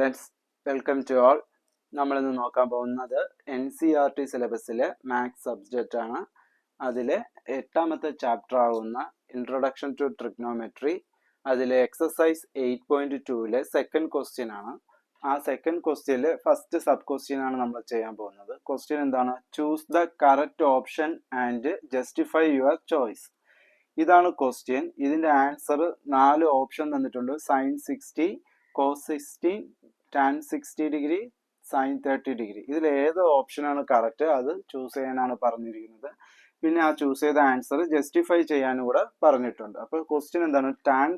Students, welcome to all. നമ്മളിന്ന് നോക്കാൻ പോകുന്നത് NCERT സിലബസിലെ മാത്സ് സബ്ജക്റ്റ് ആണ്. അതിലെ 8ാമത്തെ ചാപ്റ്റർ ആവുന്ന ഇൻട്രൊഡക്ഷൻ ടു ട്രിഗ്നോമെട്രി, അതിലെ എക്സസൈസ് 8.2ലെ സെക്കൻഡ് ക്വസ്റ്റ്യൻ ആണ്. ആ സെക്കൻഡ് ക്വസ്റ്റ്യനിൽ ഫസ്റ്റ് സബ് ക്വസ്റ്റ്യൻ ആണ് നമ്മൾ ചെയ്യാൻ പോകുന്നത്. ക്വസ്റ്റ്യൻ എന്താണ്? Choose the correct option and justify your choice. ഇതാണ് ക്വസ്റ്റ്യൻ. ഇതിന്റെ ആൻസർ 4 ഓപ്ഷൻ തന്നിട്ടുണ്ട്. Sine 60, cos 60, tan 60 degree, sine 30 degree. ഇതിൽ ഏത് ഓപ്ഷനാണ് കറക്റ്റ് അത് ചൂസ് ചെയ്യാനാണ് പറഞ്ഞിരിക്കുന്നത്. പിന്നെ ആ ചൂസ് ചെയ്ത ആൻസർ ജസ്റ്റിഫൈ ചെയ്യാനും കൂടെ പറഞ്ഞിട്ടുണ്ട്. അപ്പോൾ ക്വസ്റ്റ്യൻ എന്താണ്? tan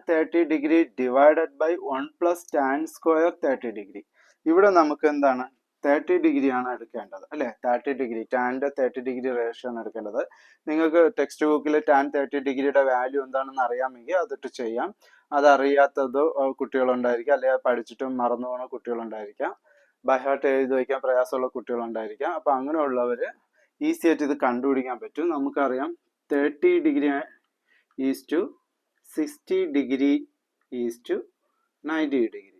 30 degree divided by 1 plus tan square 30 degree. ഇവിടെ നമുക്ക് എന്താണ്? 30 ഡിഗ്രി ആണ് എടുക്കേണ്ടത് അല്ലെ? 30 ഡിഗ്രി, ടാൻ്റെ 30 ഡിഗ്രി റേഷ്യോ ആണ് എടുക്കേണ്ടത്. നിങ്ങൾക്ക് ടെക്സ്റ്റ് ബുക്കിൽ ടാൻ 30 ഡിഗ്രിയുടെ വാല്യൂ എന്താണെന്ന് അറിയാമെങ്കിൽ അതിട്ട് ചെയ്യാം. അതറിയാത്തത് കുട്ടികളുണ്ടായിരിക്കാം, അല്ലെങ്കിൽ പഠിച്ചിട്ടും മറന്നു പോകുന്ന കുട്ടികളുണ്ടായിരിക്കാം, ബൈഹാർട്ട് എഴുതി വയ്ക്കാൻ പ്രയാസമുള്ള കുട്ടികളുണ്ടായിരിക്കാം. അപ്പം അങ്ങനെയുള്ളവർ ഈസി ആയിട്ട് ഇത് കണ്ടുപിടിക്കാൻ പറ്റും. നമുക്കറിയാം 30 degree is to 60 degree is to 90 degree.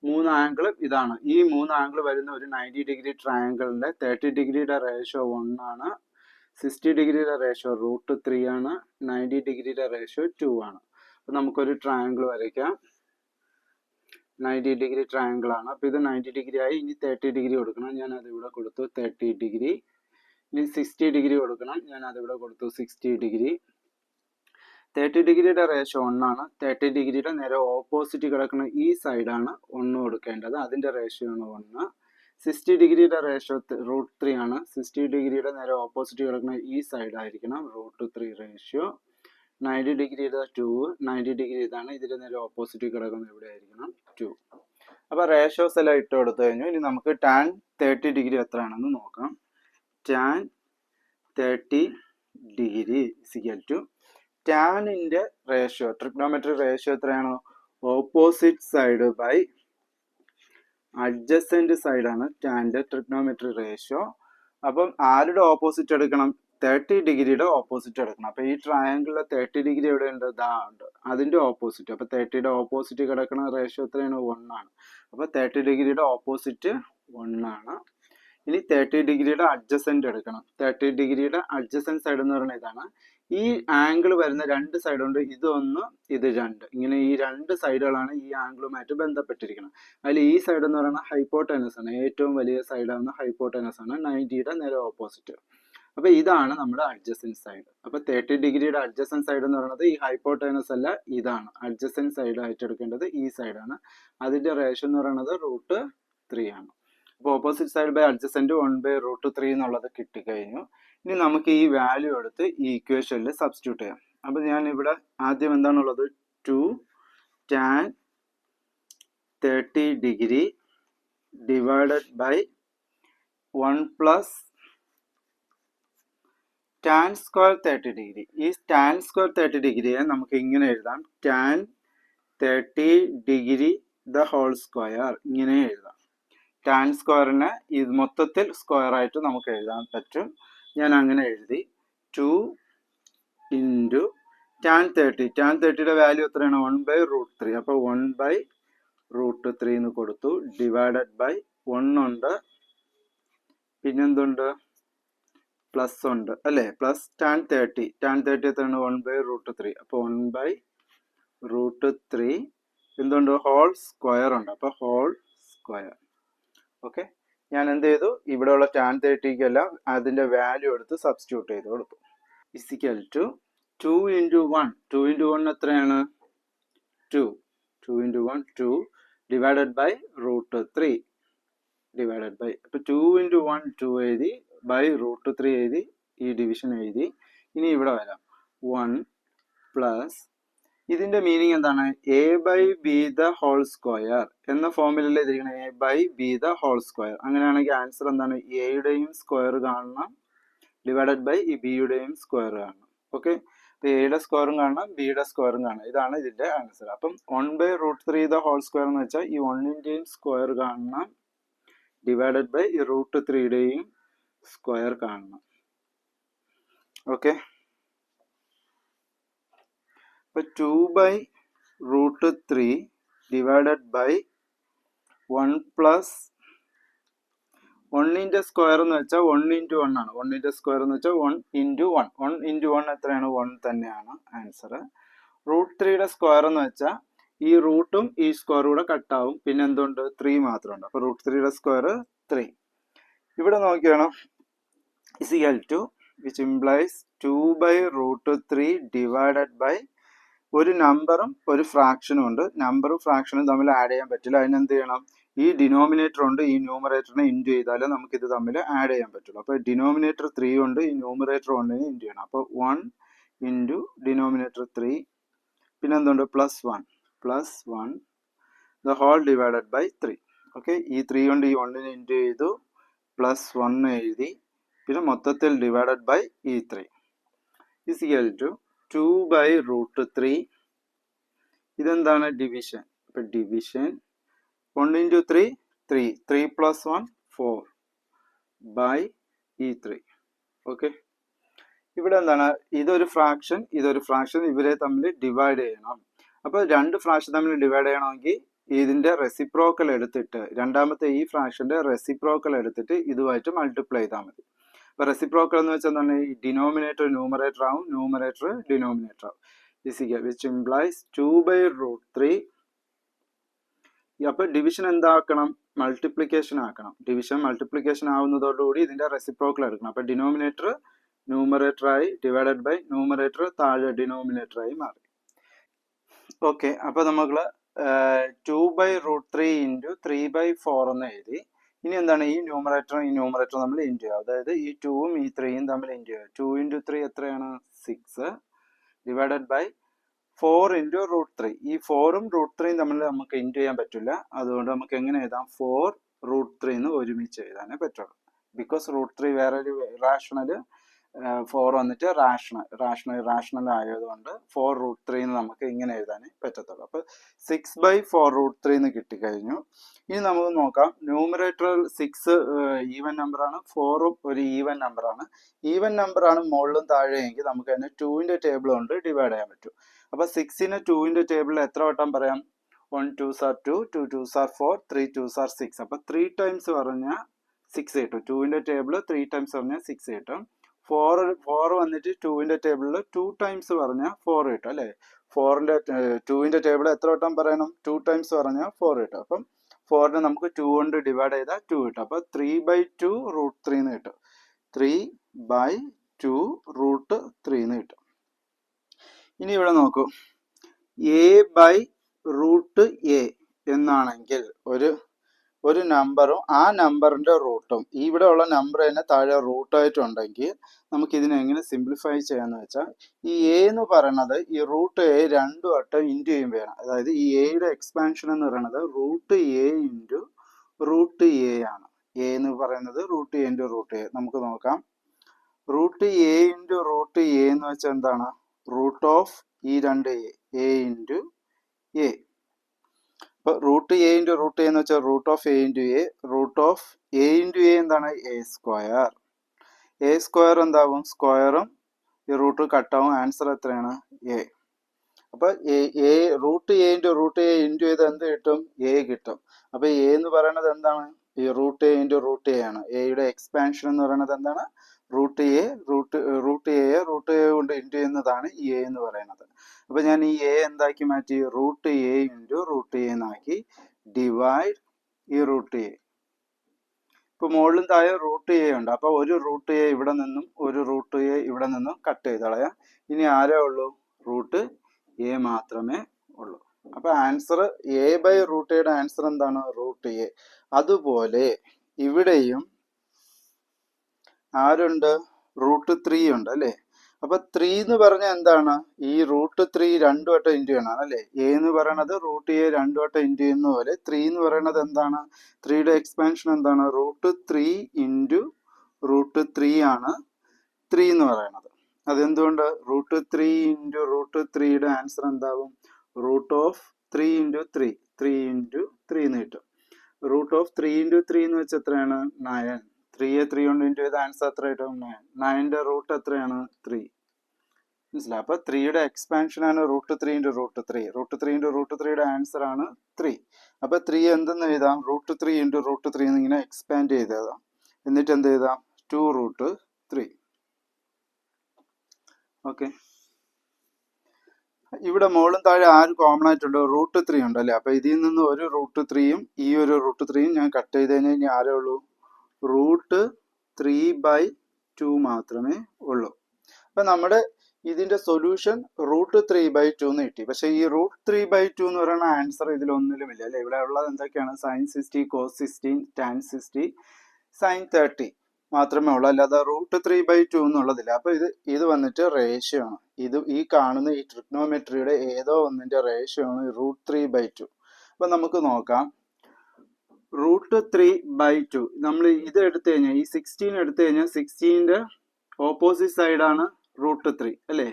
3 angle ഇതാണ്. ഈ 3 ആംഗിൾ വരുന്ന ഒരു 90 ഡിഗ്രി ട്രയാങ്കിളിന്റെ 30 ഡിഗ്രിയുടെ റേഷ്യോ 1 ആണ്, 60 ഡിഗ്രിയുടെ റേഷ്യോ √3 ആണ്, 90 ഡിഗ്രിയുടെ റേഷ്യോ 2 ആണ്. അപ്പൊ നമുക്കൊരു ട്രയാങ്കിൾ വരയ്ക്കാം. 90 ഡിഗ്രി ട്രയാങ്കിൾ ആണ്. അപ്പൊ ഇത് 90 ഡിഗ്രി ആയി. ഇനി 30 ഡിഗ്രി കൊടുക്കണം, ഞാൻ അതിവിടെ കൊടുത്തു 30 ഡിഗ്രി. ഇനി 60 ഡിഗ്രി കൊടുക്കണം, ഞാൻ അതിവിടെ കൊടുത്തു 60 ഡിഗ്രി. 30 ഡിഗ്രിയുടെ റേഷ്യോ 1 ആണ്. 30 ഡിഗ്രിയുടെ നേരെ ഓപ്പോസിറ്റ് കിടക്കുന്ന ഈ സൈഡാണ് 1 കൊടുക്കേണ്ടത്, അതിന്റെ റേഷ്യോ ആണ് 1. 60 ഡിഗ്രിയുടെ റേഷ്യോ √3 ആണ്. 60 ഡിഗ്രിയുടെ നേരെ ഓപ്പോസിറ്റ് കിടക്കുന്ന ഈ സൈഡ് ആയിരിക്കണം √3 റേഷ്യോ. 90 ഡിഗ്രിയുടെ 2, 90 ഡിഗ്രി ഇതാണ്, ഇതിന്റെ നേരെ ഓപ്പോസിറ്റ് കിടക്കുന്ന ഇവിടെ ആയിരിക്കണം 2. അപ്പൊ റേഷ്യോസ് എല്ലാം ഇട്ട് കൊടുത്തു കഴിഞ്ഞു. ഇനി നമുക്ക് ടാൻ 30 ഡിഗ്രി എത്രയാണെന്ന് നോക്കാം. ടാൻ 30 ഡിഗ്രി ഇസിക്കൽ ടു ടാനിന്റെ റേഷ്യോ, ട്രിഗ്നോമെട്രി റേഷ്യോ എത്രയാണ്? Opposite side by adjacent side ആണ് ടാന്റെ ട്രിഗ്നോമെട്രി റേഷ്യോ. അപ്പം ആരുടെ ഓപ്പോസിറ്റ് എടുക്കണം? 30 ഡിഗ്രിയുടെ ഓപ്പോസിറ്റ് എടുക്കണം. അപ്പൊ ഈ ട്രയാങ്കിളിലെ 30 ഡിഗ്രി എവിടെ ഉണ്ട്? ദാ ഉണ്ട്, അതിന്റെ ഓപ്പോസിറ്റ്. അപ്പൊ 30യുടെ ഓപ്പോസിറ്റ് കിടക്കുന്ന റേഷ്യോ എത്രയാണ്? 1 ആണ്. അപ്പൊ 30 ഡിഗ്രിയുടെ ഓപ്പോസിറ്റ് 1 ആണ്. ഇനി 30 ഡിഗ്രിയുടെ അഡ്ജസന്റ് എടുക്കണം. 30 ഡിഗ്രിയുടെ അഡ്ജസന്റ് സൈഡ് എന്ന് പറയുന്നത് ഇതാണ്. ഈ ആംഗിൾ വരുന്ന 2 സൈഡ് ഉണ്ട്, ഇതൊന്ന് ഇത് 2. ഇങ്ങനെ ഈ 2 സൈഡുകളാണ് ഈ ആംഗിളുമായിട്ട് ബന്ധപ്പെട്ടിരിക്കുന്നത്. അതിൽ ഈ സൈഡ് എന്ന് പറയുന്നത് ഹൈപ്പോട്ടനസ് ആണ്, ഏറ്റവും വലിയ സൈഡാണ് ഹൈപ്പോട്ടനസ് ആണ്, 90യുടെ നേരെ ഓപ്പോസിറ്റ്. അപ്പൊ ഇതാണ് നമ്മുടെ അഡ്ജസന്റ് സൈഡ്. അപ്പൊ 30 ഡിഗ്രിയുടെ അഡ്ജസന്റ് സൈഡ് എന്ന് പറയുന്നത് ഈ ഹൈപ്പോട്ടനസ് അല്ല, ഇതാണ് അഡ്ജസന്റ് സൈഡ് ആയിട്ട് എടുക്കേണ്ടത്, ഈ സൈഡാണ്. അതിന്റെ റേഷ്യോ എന്ന് പറയുന്നത് √3 ആണ്. അപ്പോൾ ഓപ്പോസിറ്റ് സൈഡ് ബൈ അഡ്ജസന്റ് 1/√3 എന്നുള്ളത് കിട്ടിക്കഴിഞ്ഞു. ഇനി നമുക്ക് ഈ വാല്യൂ എടുത്ത് ഈ ഇക്വേഷനിൽ സബ്സ്റ്റിറ്റ്യൂട്ട് ചെയ്യാം. അപ്പൊ ഞാൻ ഇവിടെ ആദ്യം എന്താണുള്ളത്? 2 tan 30 degree divided by 1 plus tan square 30 degree. ഈ ടാൻ സ്ക്വയർ 30 ഡിഗ്രിയെ നമുക്ക് ഇങ്ങനെ എഴുതാം, tan 30 degree the whole square. ഇങ്ങനെ എഴുതാം. ടാൻ സ്ക്വയറിനെ ഇത് മൊത്തത്തിൽ സ്ക്വയർ ആയിട്ട് നമുക്ക് എഴുതാൻ പറ്റും. ഞാൻ അങ്ങനെ എഴുതി. 2 ഇൻറ്റു ടാൻ 30. ടാൻ 30യുടെ വാല്യൂ എത്രയാണ്? 1/√3. അപ്പൊ 1/√3 എന്ന് കൊടുത്തു. ഡിവൈഡഡ് ബൈ 1 ഉണ്ട്, പിന്നെന്തുണ്ട്? പ്ലസ് ഉണ്ട് അല്ലെ? Plus tan 30. ടാൻ 30 എത്രയാണ്? 1/√3. അപ്പൊ 1/√3 എന്തുണ്ട്? ഹോൾ സ്ക്വയർ ഉണ്ട്. അപ്പൊ ഹോൾ സ്ക്വയർ. ഓക്കെ, ഞാൻ എന്ത് ചെയ്തു? ഇവിടെയുള്ള ടാൻ 30ക്കെല്ലാം അതിന്റെ വാല്യൂ എടുത്ത് സബ്സ്റ്റിറ്റ്യൂട്ട് ചെയ്ത് കൊടുത്തു. Is equal to 2 into 1. 2 ഇൻറ്റു 1 എത്രയാണ്? 2. 2 into 1 2 divided by √3 divided by. അപ്പൊ 2 ഇൻറ്റു 1 2 എഴുതി, ബൈ √3 എഴുതി, ഈ ഡിവിഷൻ എഴുതി. ഇനി ഇവിടെ വരാം. 1 പ്ലസ് ഇതിന്റെ മീനിങ് എന്താണ്? a/b ദ ഹോൾ സ്ക്വയർ എന്ന ഫോമിലല്ലേ എഴുതിയിരിക്കുന്നത്, a/b ദ ഹോൾ സ്ക്വയർ. അങ്ങനെയാണെങ്കിൽ ആൻസർ എന്താണ്? എയുടെയും സ്ക്വയർ കാണണം, ഡിവൈഡഡ് ബൈ ഈ ബിയുടെയും സ്ക്വയർ കാണണം. ഓക്കെ, അപ്പൊ എയുടെ സ്ക്വയറും കാണണം, ബിയുടെ സ്ക്വയറും കാണണം. ഇതാണ് ഇതിന്റെ ആൻസർ. അപ്പം 1/√3 ദ ഹോൾ സ്ക്വയർ എന്ന് വെച്ചാൽ ഈ 1ന്റെയും സ്ക്വയർ കാണണം, ഡിവൈഡഡ് ബൈ ഈ √3യുടെയും സ്ക്വയർ കാണണം. ഓക്കെ, അപ്പൊ 2/√3 ഡിവൈഡഡ് ബൈ 1 പ്ലസ് 1ന്റെ സ്ക്വയർ എന്ന് വെച്ചാൽ 1 ഇൻറ്റു 1 ആണ്. 1ന്റെ സ്ക്വയർ എന്ന് വെച്ചാൽ 1 ഇൻറ്റു 1. 1 ഇൻറ്റു 1 എത്രയാണ്? 1 തന്നെയാണ് ആൻസർ. √3യുടെ സ്ക്വയർ എന്ന് വെച്ചാൽ ഈ റൂട്ടും ഈ സ്ക്വയറും കൂടെ കട്ടാവും. പിന്നെ എന്തുണ്ട്? 3 മാത്രമുണ്ട്. അപ്പോൾ √3യുടെ സ്ക്വയർ 3. ഇവിടെ നോക്കിയാണ് is equal to which implies 2/√3 divided by ഒരു നമ്പറും ഒരു ഫ്രാക്ഷനും ഉണ്ട്. നമ്പറും ഫ്രാക്ഷനും തമ്മിൽ ആഡ് ചെയ്യാൻ പറ്റില്ല. അതിനെന്ത് ചെയ്യണം? ഈ ഡിനോമിനേറ്റർ ഉണ്ട്, ഈ ന്യൂമറേറ്ററിനെ ഇൻറ്റു ചെയ്താലേ നമുക്കിത് തമ്മിൽ ആഡ് ചെയ്യാൻ പറ്റുള്ളൂ. അപ്പോൾ ഡിനോമിനേറ്റർ 3 ഉണ്ട്, ഈ ന്യൂമറേറ്റർ 1നെ ഇൻറ്റു ചെയ്യണം. അപ്പോൾ 1 ഇൻറ്റു ഡിനോമിനേറ്റർ 3, പിന്നെ എന്തുണ്ട്? +1 the whole divided by 3. Okay, ഈ 3 കൊണ്ട് ഈ 1നെ ഇൻറ്റു ചെയ്തു, +1 എഴുതി, പിന്നെ മൊത്തത്തിൽ ഡിവൈഡഡ് ബൈ ഈ 3 ഇസിക്കൽ ടു 2/√3. ഇതെന്താണ്? ഡിവിഷൻ. ഇപ്പൊ ഡിവിഷൻ 1 ഇൻറ്റു 3 3, 3 + 1 4 ബൈ ഈ 3. ഓക്കെ, ഇവിടെ എന്താണ്? ഇതൊരു ഫ്രാക്ഷൻ, ഇതൊരു ഫ്രാക്ഷൻ, ഇവരെ തമ്മിൽ ഡിവൈഡ് ചെയ്യണം. അപ്പോൾ രണ്ട് ഫ്രാക്ഷൻ തമ്മിൽ ഡിവൈഡ് ചെയ്യണമെങ്കിൽ ഇതിന്റെ റെസിപ്രോക്കൽ എടുത്തിട്ട്, രണ്ടാമത്തെ ഈ ഫ്രാക്ഷന്റെ റെസിപ്രോക്കൽ എടുത്തിട്ട് ഇതുമായിട്ട് മൾട്ടിപ്ലൈ ചെയ്താൽ മതി. അപ്പൊ റെസിപ്രോക്കൽ എന്ന് വെച്ചാൽ എന്താണ്? ഈ ഡിനോമിനേറ്റർ ന്യൂമറേറ്റർ ആവും, ന്യൂമറേറ്റർ ഡിനോമിനേറ്റർ ആവും. Which implies 2/√3. അപ്പൊ ഡിവിഷൻ എന്താക്കണം? മൾട്ടിപ്ലിക്കേഷൻ ആക്കണം. ഡിവിഷൻ മൾട്ടിപ്ലിക്കേഷൻ ആവുന്നതോടുകൂടി ഇതിന്റെ റെസിപ്രോക്കൽ എടുക്കണം. അപ്പൊ ഡിനോമിനേറ്റർ ന്യൂമറേറ്റർ ആയി, ഡിവൈഡഡ് ബൈ ന്യൂമറേറ്റർ താഴെ ഡിനോമിനേറ്റർ ആയി മാറി. ഓക്കെ, അപ്പൊ നമുക്ക് 2/√3 ഇൻറ്റു 3/4 എന്ന് എഴുതി. ഇനി എന്താണ്? ഈ ന്യൂമറേറ്റർ നമ്മൾ ഇൻറ്റു ചെയ്യുക. അതായത് ഈ 2ഉം ഈ 3യും തമ്മിൽ ഇൻറ്റു ചെയ്യുക. 2 ഇൻറ്റു 3 എത്രയാണ്? 6 ഡിവൈഡഡ് ബൈ 4 ഇൻറ്റു √3. ഈ 4ഉം √3യും തമ്മിൽ നമുക്ക് ഇൻറ്റു ചെയ്യാൻ പറ്റില്ല. അതുകൊണ്ട് നമുക്ക് എങ്ങനെ എഴുതാം? 4√3 എന്ന് ഒരുമിച്ച് എഴുതാനേ പറ്റുള്ളൂ. ബിക്കോസ് √3 വേറൊരു റാഷണൽ, 4 വന്നിട്ട് റാഷണൽ ആയതുകൊണ്ട് 4√3 എന്ന് നമുക്ക് ഇങ്ങനെ എഴുതാനേ പറ്റത്തുള്ളൂ. അപ്പോൾ 6/4√3 എന്ന് കിട്ടിക്കഴിഞ്ഞു. ഇനി നമുക്ക് നോക്കാം. ന്യൂമറേറ്റർ 6 ഈവൻ നമ്പറാണ്, 4ഉം ഒരു ഈവൻ നമ്പറാണ്. ഈവൻ നമ്പറാണ് മുകളിലും താഴെയെങ്കിൽ നമുക്ക് അതിനെ 2ന്റെ ടേബിൾ കൊണ്ട് ഡിവൈഡ് ചെയ്യാൻ പറ്റും. അപ്പൊ 6നെ 2ന്റെ ടേബിളിൽ എത്ര വട്ടം പറയാം? 1 2s are 2, 2 2s are 4, 3 2s are 6. അപ്പൊ 3 ടൈംസ് പറഞ്ഞാൽ 6 കിട്ടും. 2ന്റെ ടേബിൾ 3 ടൈംസ് പറഞ്ഞാൽ 6 കിട്ടും. 4 വന്നിട്ട് 2ന്റെ ടേബിളിൽ 2 ടൈംസ് പറഞ്ഞാൽ 4 കിട്ടും അല്ലേ? 2ന്റെ ടേബിൾ എത്ര വട്ടം പറയണം? 2 ടൈംസ് പറഞ്ഞാൽ 4 കിട്ടും. അപ്പം 4നെ നമുക്ക് 2 കൊണ്ട് ഡിവൈഡ് ചെയ്താൽ 2 കിട്ടും. അപ്പൊ 3/2√3 എന്ന് കിട്ടും. 3/2√3 എന്ന് കിട്ടും. ഇനി ഇവിടെ നോക്കൂ, a/√a എന്നാണെങ്കിൽ ഒരു നമ്പറും ആ നമ്പറിന്റെ റൂട്ടും, ഇവിടെ ഉള്ള നമ്പർ തന്നെ താഴെ റൂട്ടായിട്ടുണ്ടെങ്കിൽ നമുക്ക് ഇതിനെ എങ്ങനെ സിംപ്ലിഫൈ ചെയ്യാന്ന് വെച്ചാൽ, ഈ എ എന്ന് പറയുന്നത് ഈ √a 2 വട്ടം ഇൻറ്റു ചെയ്യുമ്പോഴാണ്. അതായത് ഈ എയുടെ എക്സ്പാൻഷൻ എന്ന് പറയുന്നത് √a ഇൻറ്റു √a ആണ്. എ എന്ന് പറയുന്നത് √a ഇൻറ്റു √a. നമുക്ക് നോക്കാം. √a ഇൻറ്റു √a എന്ന് വെച്ചാൽ എന്താണ്? റൂട്ട് ഓഫ് ഈ 2a, a ഇൻറ്റു a. അപ്പൊ √a ഇൻറ്റു √a എന്ന് വെച്ചാൽ root of a into a. Root of a into a എന്താണ്? a square. a സ്ക്വയർ എന്താവും? സ്ക്വയറും ഈ റൂട്ട് കട്ടാവും. ആൻസർ എത്രയാണ്? a. അപ്പൊ √a ഇൻറ്റു √a ഇൻറ്റു ചെയ്ത് എന്ത് കിട്ടും? a കിട്ടും. അപ്പൊ a എന്ന് പറയുന്നത് എന്താണ്? ഈ √a ഇൻറ്റു √a ആണ്. എയുടെ എക്സ്പാൻഷൻ എന്ന് പറയുന്നത് എന്താണ്? √a കൊണ്ട് ഇൻറ്റു ചെയ്യുന്നതാണ് ഈ a എന്ന് പറയുന്നത്. അപ്പൊ ഞാൻ ഈ a എന്താക്കി മാറ്റി? √a ഇൻറ്റു √a എന്നാക്കി, ഡിവൈഡ് ഈ √a. ഇപ്പൊ മുകളിലും താഴെ √a ഉണ്ട്. അപ്പൊ ഒരു √a ഇവിടെ നിന്നും ഒരു √a ഇവിടെ നിന്നും കട്ട് ചെയ്ത് കളയാം. ഇനി ആരേ ഉള്ളൂ? √a മാത്രമേ ഉള്ളൂ. അപ്പൊ ആൻസർ a/√aയുടെ ആൻസർ എന്താണ്? √a. അതുപോലെ ഇവിടെയും ആരുണ്ട്? √3 ഉണ്ട് അല്ലെ? അപ്പൊ 3 എന്ന് പറഞ്ഞാൽ എന്താണ്? ഈ √3 2 വട്ടം ഇൻറ്റു ചെയ്യണം അല്ലെ? a എന്ന് പറയുന്നത് √a 2 വട്ടം ഇൻറ്റു ചെയ്യുന്ന പോലെ 3 എന്ന് പറയുന്നത് എന്താണ്? 3യുടെ എക്സ്പാൻഷൻ എന്താണ്? √3 ഇൻറ്റു √3 ആണ് 3 എന്ന് പറയുന്നത്. അതെന്തുകൊണ്ട്? √3 ഇൻറ്റു √3യുടെ ആൻസർ എന്താവും? റൂട്ട് ഓഫ് 3 ഇൻറ്റു 3, 3 ഇൻറ്റു 3 എന്ന് കിട്ടും. റൂട്ട് ഓഫ് 3 ഇൻറ്റു 3 എന്ന് വെച്ചാൽ എത്രയാണ്? 9. 3യെ 3 കൊണ്ട് ഇൻറ്റു ചെയ്ത ആൻസർ എത്ര കിട്ടും? 9. 9ന്റെ റൂട്ട് എത്രയാണ്? 3. മനസ്സിലായി. അപ്പോൾ 3യുടെ എക്സ്പാൻഷനാണ് √3 × √3. √3 × √3യുടെ ആൻസർ ആണ് 3. അപ്പോൾ 3 എന്തെന്ന് എഴുതാം? √3 × √3 എന്നിങ്ങനെ എക്സ്പാൻഡ് ചെയ്ത് എഴുതാം. എന്നിട്ട് എന്ത് എഴുതാം? 2√3. ഓക്കെ. ഇവിടെ മുകളിലും താഴെ ആര് കോമൺ ആയിട്ടുണ്ട്? √3 ഉണ്ടല്ലേ. അപ്പോൾ ഇതിൽ നിന്ന് ഒരു √3യും ഈ ഒരു √3യും ഞാൻ കട്ട് ചെയ്ത് കഴിഞ്ഞാൽ ഇനി ആരേ ഉള്ളൂ? √3/2 മാത്രമേ ഉള്ളൂ. അപ്പം നമ്മുടെ ഇതിന്റെ സൊല്യൂഷൻ √3/2 എന്ന് കിട്ടി. പക്ഷേ ഈ √3/2 എന്ന് പറയുന്ന ആൻസർ ഇതിലൊന്നിലുമില്ല അല്ലേ. ഇവിടെ ഉള്ളത് എന്തൊക്കെയാണ്? sin 60, cos 60, tan 60, sin 30 മാത്രമേ ഉള്ളൂ. അല്ലാതെ √3/2 എന്നുള്ളതില്ല. അപ്പൊ ഇത് വന്നിട്ട് റേഷ്യോ ആണ്. ഇത് ഈ കാണുന്ന ഈ ട്രിഗ്നോമെട്രിയുടെ ഏതോ ഒന്നിന്റെ റേഷ്യോ ആണ് √3/2. അപ്പൊ നമുക്ക് നോക്കാം. √3/2 നമ്മൾ ഇത് എടുത്തു കഴിഞ്ഞാൽ ഈ 16 എടുത്തു കഴിഞ്ഞാൽ 16ന്റെ ഓപ്പോസിറ്റ് സൈഡാണ് √3 അല്ലേ.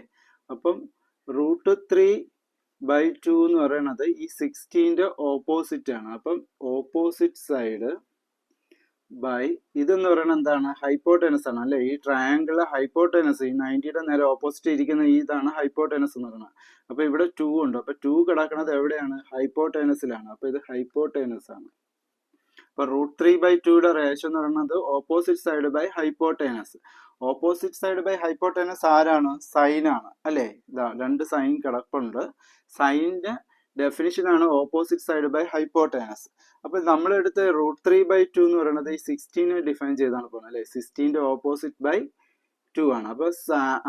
അപ്പം √3/2 എന്ന് പറയുന്നത് ഈ 16ന്റെ ഓപ്പോസിറ്റ് ആണ്. അപ്പം ഓപ്പോസിറ്റ് സൈഡ് ബൈ ഇതെന്ന് പറയുന്നത് എന്താണ്? ഹൈപ്പോട്ടനസ് ആണ് അല്ലെ. ഈ ട്രയാങ്കിളിലെ ഹൈപ്പോട്ടനസ്, ഈ 90യുടെ നേരെ ഓപ്പോസിറ്റ് ഇരിക്കുന്ന ഇതാണ് ഹൈപ്പോട്ടനസ് എന്ന് പറയുന്നത്. അപ്പൊ ഇവിടെ 2 ഉണ്ട്. അപ്പൊ 2 കിടക്കുന്നത് എവിടെയാണ്? ഹൈപ്പോട്ടനസിലാണ്. അപ്പൊ ഇത് ഹൈപ്പോട്ടനസ് ആണ്. അപ്പൊ √3/2യുടെ റേഷ്യോ എന്ന് പറയുന്നത് opposite side by hypotenuse. Opposite side by hypotenuse ആരാണ്? സൈൻ ആണ് അല്ലേ. ഇതാ 2 സൈൻ കിടപ്പുണ്ട്. സൈനിന്റെ ഡെഫിനിഷൻ ആണ് ഓപ്പോസിറ്റ് സൈഡ് ബൈ ഹൈപ്പോട്ടനസ്. അപ്പൊ നമ്മളെടുത്ത് √3/2 എന്ന് പറയുന്നത് ഈ 16 ഡിഫൈൻ ചെയ്താണ് പോകുന്നത് അല്ലെ. 16ന്റെ ഓപ്പോസിറ്റ് ബൈ 2 ആണ്.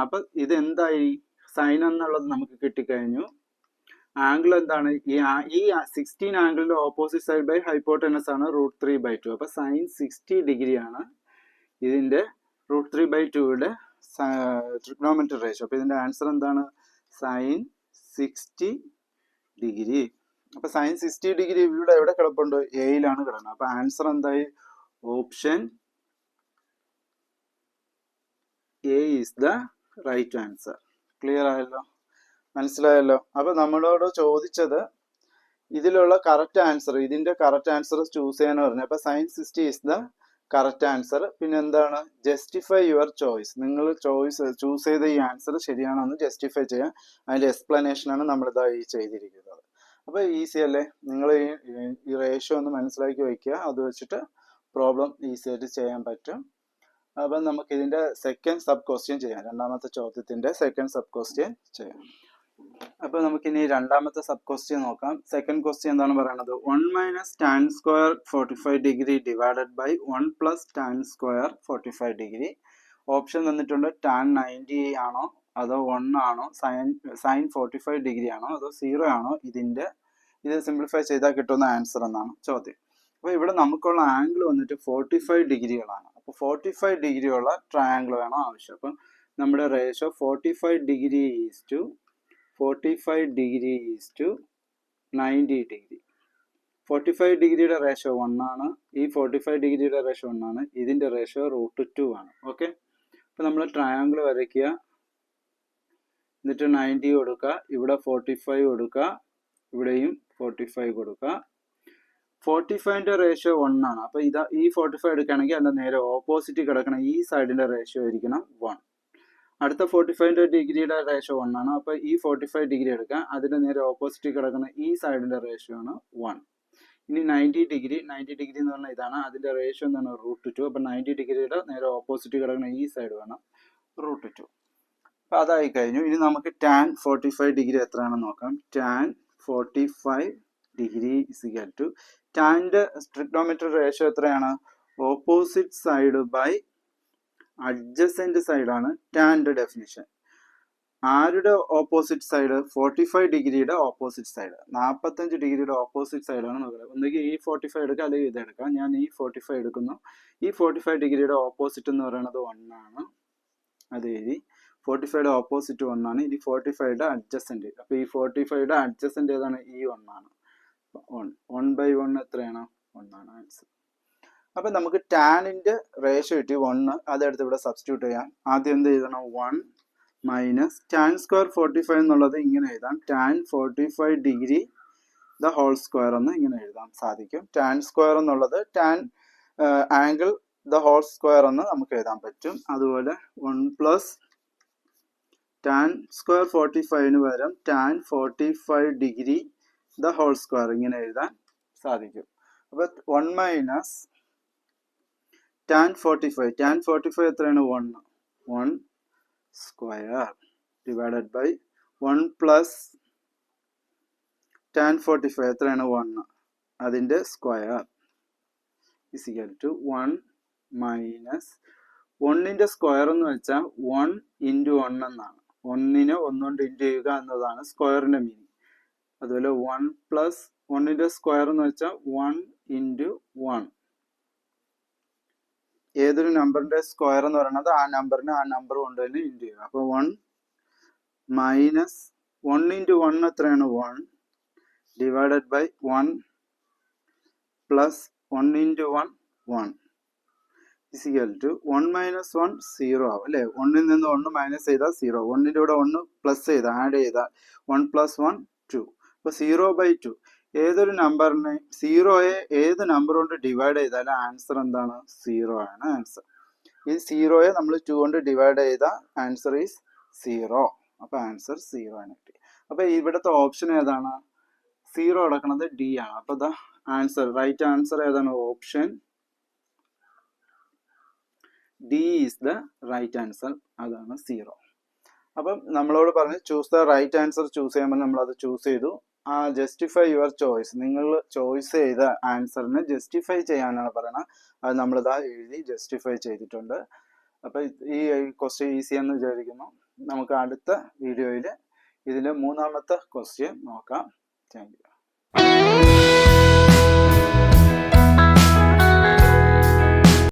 അപ്പൊ ഇത് എന്തായി? സൈൻ എന്നുള്ളത് നമുക്ക് കിട്ടിക്കഴിഞ്ഞു. ആംഗിൾ എന്താണ്? ഈ 16 ആംഗിളിന്റെ ഓപ്പോസിറ്റ് സൈഡ് ബൈ ഹൈപ്പോട്ടനസ് ആണ് √3/2. അപ്പൊ സൈൻ 60 ഡിഗ്രി ആണ് ഇതിന്റെ √3/2യുടെ ട്രിഗ്നോമെട്രി റേഷ്യോ. അപ്പൊ ഇതിന്റെ ആൻസർ എന്താണ്? Sine 60 degree. അപ്പൊ സൈൻ 60 ഡിഗ്രി ഇവിടെ എവിടെ കിടപ്പുണ്ട്? എയിലാണ് കിടക്കുന്നത്. അപ്പൊ ആൻസർ എന്തായി? Option A is the right answer. Clear ആയല്ലോ? മനസ്സിലായല്ലോ? അപ്പൊ നമ്മളോട് ചോദിച്ചത് ഇതിലുള്ള കറക്റ്റ് ആൻസർ, ഇതിന്റെ കറക്റ്റ് ആൻസർ ചൂസ് ചെയ്യാൻ പറഞ്ഞു. അപ്പൊ sine 60 is the correct answer. പിന്നെ എന്താണ്? Justify your choice. നിങ്ങൾ ചൂസ് ചെയ്ത ഈ ആൻസർ ശരിയാണെന്ന് ജസ്റ്റിഫൈ ചെയ്യാൻ അതിന്റെ എക്സ്പ്ലനേഷൻ ആണ് നമ്മളിതായി ചെയ്തിരിക്കുന്നത്. അപ്പൊ ഈസി അല്ലേ? നിങ്ങൾ ഈ റേഷ്യോ ഒന്ന് മനസ്സിലാക്കി വയ്ക്കുക. അത് വെച്ചിട്ട് പ്രോബ്ലം ഈസി ആയിട്ട് ചെയ്യാൻ പറ്റും. അപ്പം നമുക്ക് ഇതിന്റെ സെക്കൻഡ് സബ് ക്വസ്റ്റ്യൻ ചെയ്യാം. രണ്ടാമത്തെ ചോദ്യത്തിന്റെ സെക്കൻഡ് സബ് ക്വസ്റ്റ്യൻ ചെയ്യാം. അപ്പൊ നമുക്ക് ഇനി രണ്ടാമത്തെ സബ് ക്വസ്റ്റ്യൻ നോക്കാം. സെക്കൻഡ് ക്വസ്റ്റ്യൻ എന്താണ് പറയുന്നത്? 1 - tan square 45 degree divided by 1 + tan square 45 degree. Option തന്നിട്ടുണ്ട് tan 90 ആണോ അതോ 1 ആണോ, സൈൻ 45 ഡിഗ്രി ആണോ അതോ 0 ആണോ ഇത് സിംപ്ലിഫൈ ചെയ്താൽ കിട്ടുന്ന ആൻസർ എന്നാണ് ചോദ്യം. അപ്പൊ ഇവിടെ നമുക്കുള്ള ആംഗിൾ വന്നിട്ട് 45 ഡിഗ്രികളാണ്. അപ്പൊ 45 ഡിഗ്രിയുള്ള ട്രയാംഗിൾ വേണം ആവശ്യം. അപ്പം നമ്മുടെ ratio 45 degree is to 90 degree. 45 ഡിഗ്രിയുടെ റേഷ്യോ 1 ആണ്. ഈ 45 ഡിഗ്രിയുടെ റേഷ്യോ 1 ആണ്. ഇതിന്റെ റേഷ്യോ √2 ആണ്. ഓക്കെ. അപ്പൊ നമ്മൾ ട്രയാംഗിൾ വരയ്ക്കുക. എന്നിട്ട് 90 കൊടുക്കുക. ഇവിടെ 45 കൊടുക്കുക. ഇവിടെയും 45 കൊടുക്കുക. 45ന്റെ റേഷ്യോ 1 ആണ്. അപ്പൊ ഈ 45 എടുക്കുകയാണെങ്കിൽ അതിന്റെ നേരെ ഓപ്പോസിറ്റ് കിടക്കണം ഈ സൈഡിന്റെ റേഷ്യോ ആയിരിക്കണം 1. അടുത്ത 45 ഡിഗ്രിയുടെ റേഷ്യോ 1 ആണ്. അപ്പൊ ഈ 45 ഡിഗ്രി എടുക്കാം. അതിന്റെ നേരെ ഓപ്പോസിറ്റ് കിടക്കുന്ന ഈ സൈഡിന്റെ റേഷ്യോ ആണ് 1. ഇനി 90 ഡിഗ്രി എന്ന് പറഞ്ഞാൽ ഇതാണ്. അതിന്റെ റേഷ്യോ എന്താണ്? √2. അപ്പൊ 90 ഡിഗ്രിയുടെ നേരെ ഓപ്പോസിറ്റ് കിടക്കുന്ന ഈ സൈഡ് വേണം √2. അപ്പൊ അതായി കഴിഞ്ഞു. ഇനി നമുക്ക് tan 45 ഡിഗ്രി എത്രയാണെന്ന് നോക്കാം. tan 45 ഡിഗ്രി ഇസിക്കൽ ടു ടാൻ്റെ ട്രിഗ്നോമെട്രി റേഷ്യോ എത്രയാണ്? ഓപ്പോസിറ്റ് സൈഡ് ബൈ അഡ്ജസെന്റ് സൈഡാണ് ടാൻ്റെ ഡെഫിനിഷൻ. ആരുടെ ഓപ്പോസിറ്റ് സൈഡ്? 45 ഡിഗ്രിയുടെ ഓപ്പോസിറ്റ് സൈഡ്. 45 ഡിഗ്രിയുടെ ഓപ്പോസിറ്റ് സൈഡാണ് നോക്കുന്നത്. ഒന്നുകിൽ ഈ 45 എടുക്കാം അല്ലെങ്കിൽ ഇത് എടുക്കാം. ഞാൻ ഈ 45 എടുക്കുന്നു. ഈ 45 ഡിഗ്രിയുടെ ഓപ്പോസിറ്റ് എന്ന് പറയുന്നത് 1 ആണ്. അത് എഴുതി. 45യുടെ ഓപ്പോസിറ്റ് 1 ആണ്. ഇനി 45യുടെ അഡ്ജസെന്റ്. അപ്പൊ ഈ 45യുടെ അഡ്ജസെന്റ് ഏതാണ്? ഈ 1 ആണ്. 1/1 എത്രയാണ്? 1 ആണ് ആൻസർ. അപ്പൊ നമുക്ക് ടാനിന്റെ റേഷ്യോ കിട്ടി 1. അതെടുത്ത് ഇവിടെ സബ്സ്റ്റിറ്റ്യൂട്ട് ചെയ്യാം. ആദ്യം എന്ത് എഴുതണം? 1 മൈനസ് tan സ്ക്വയർ 45 എന്നുള്ളത് ഇങ്ങനെ എഴുതാം. tan 45 degree the whole square എന്ന് ഇങ്ങനെ എഴുതാൻ സാധിക്കും. tan സ്ക്വയർ എന്നുള്ളത് tan angle the whole square എന്ന് നമുക്ക് എഴുതാൻ പറ്റും. അതുപോലെ 1 + ടാൻ സ്ക്വയർ 45 പകരം tan 45 degree the whole square ഇങ്ങനെ എഴുതാൻ സാധിക്കും. അപ്പോൾ 1 മൈനസ് ടാൻ 45 എത്രയാണ്? 1 square divided by 1 plus tan 45 എത്രയാണ്? 1 അതിൻ്റെ square is equal to 1 minus 1ന്റെ സ്ക്വയർ എന്ന് വെച്ചാൽ 1 ഇൻറ്റു 1 എന്നാണ്. 1നെ 1 കൊണ്ട് ഇൻറ്റു ചെയ്യുക എന്നതാണ് സ്ക്വയറിൻ്റെ മീനിങ്. അതുപോലെ 1 പ്ലസ് 1ന്റെ സ്ക്വയർ എന്ന് വെച്ചാൽ 1 ഇൻറ്റു 1. ഏതൊരു നമ്പറിൻ്റെ സ്ക്വയർ എന്ന് പറയുന്നത് ആ നമ്പറിനെ ആ നമ്പർ കൊണ്ട് തന്നെ ഇൻറ്റു ചെയ്യുക. അപ്പോൾ 1 മൈനസ് 1 ഇൻറ്റു 1 എത്രയാണ്? 1 divided by 1 plus 1 into 1 1 is equal to 1 minus 1 0 ആവും അല്ലേ? 1ൽ നിന്ന് 1 മൈനസ് ചെയ്താൽ 0. 1ൻ്റെ കൂടെ 1 പ്ലസ് ചെയ്താൽ ആഡ് ചെയ്താൽ 1 പ്ലസ് 1 2. അപ്പോൾ 0/2. ഏതൊരു നമ്പറിനെ 0യെ ഏത് നമ്പർ കൊണ്ട് ഡിവൈഡ് ചെയ്താലും ആൻസർ എന്താണ്? 0 ആണ് ആൻസർ. ഈ 0യെ നമ്മൾ 2 കൊണ്ട് ഡിവൈഡ് ചെയ്താൽ ആൻസർ ഈസ് 0. അപ്പോൾ ആൻസർ 0 ആണ് കിട്ടി. അപ്പോൾ ഇവിടുത്തെ ഓപ്ഷൻ ഏതാണ്? 0 കിടക്കുന്നത് ഡി ആണ്. അപ്പോൾ ദ ആൻസർ റൈറ്റ് ആൻസർ ഏതാണ്? Option D is the right answer. അതാണ് 0. അപ്പം നമ്മളോട് പറഞ്ഞ് choose the right answer choose ചെയ്യുമ്പോൾ നമ്മളത് ചൂസ് ചെയ്തു. ആ ജസ്റ്റിഫൈ യുവർ ചോയ്സ്, നിങ്ങൾ ചോയ്സ് ചെയ്ത ആൻസറിനെ ജസ്റ്റിഫൈ ചെയ്യാനാണ് പറയുന്നത്. അത് നമ്മളിതാ എഴുതി ജസ്റ്റിഫൈ ചെയ്തിട്ടുണ്ട്. അപ്പോൾ ഈ ക്വസ്റ്റ്യൻ ഈസി എന്ന് വിചാരിക്കുന്നു. നമുക്ക് അടുത്ത വീഡിയോയിൽ ഇതിൻ്റെ 3ാമത്തെ ക്വസ്റ്റ്യൻ നോക്കാം. Thank you.